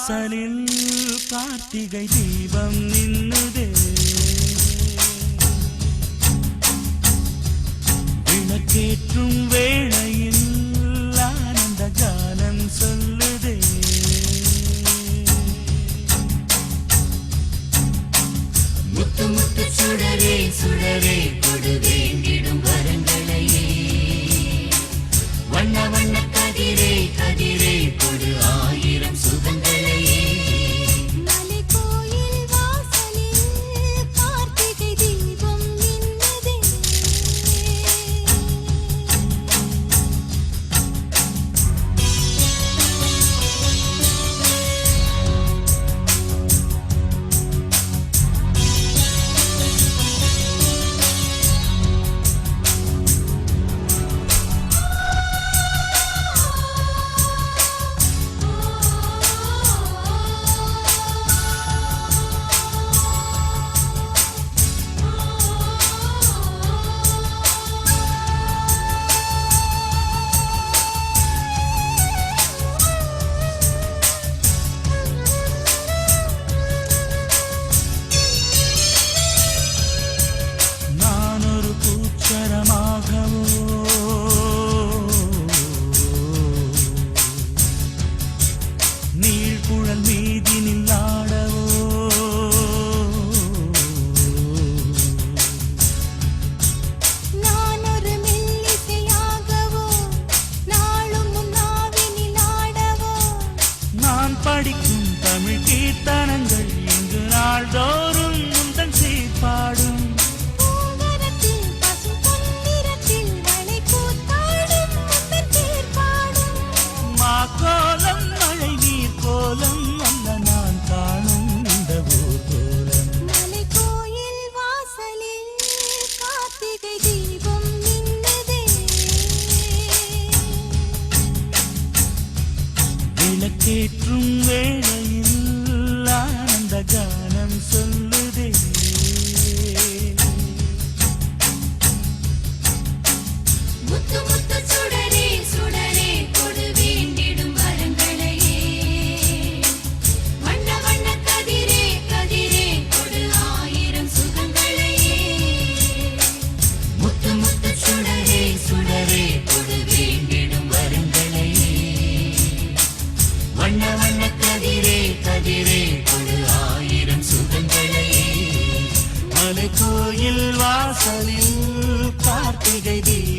வாசலில் கார்த்திகை தீபம் நின்னுதே விளக்கேற்றும் வேளையில் ஆனந்த கானம் சொல்லுதே முத்து முத்து சுடரே சுடரே கொடு வேண்டிடும் வரங்களையே வண்ண வண்ண கதிரே கதிரே கொடு ஆயிரம் சுகங்களையே மலைக்கோயில் வாசலில் கார்த்திகை தீபம் மின்னுதே படிக்கும் தமிழ் கீர்த்தனங்கள் இங்கு நாள்தோறும் முந்தன் சீர்பாடும் பூங்கரத்தில் பசும் பொன்னிறத்தில் வளை கூத்தாடும் முந்தன் சீர்பாடும் மாக்கோலம் மழை நீர் கோலம் அல்ல நான் காணும் இந்த ஊர்கோலம் மலைக்கோயில் வாசலில் கார்த்திகை தீபம் மின்னுதே விளக்கேற்றும் வேளையில் ஆனந்த கானம் சொல்லுதே முத்து முத்து சுடரே சுடரே கொடு வேண்டிடும் வரங்களையே வண்ண வண்ண கதிரே கதிரே கொடு ஆயிரம் சுகங்களையே முத்து முத்து சுடரே சுடரே கொடு வேண்டிடும் வரங்களையே வண்ண வண்ண கதிரே கதிரே கொடு ஆயிரம் சுகங்களையே மலைக்கோயில் வாசலில் கார்த்திகை தீபம்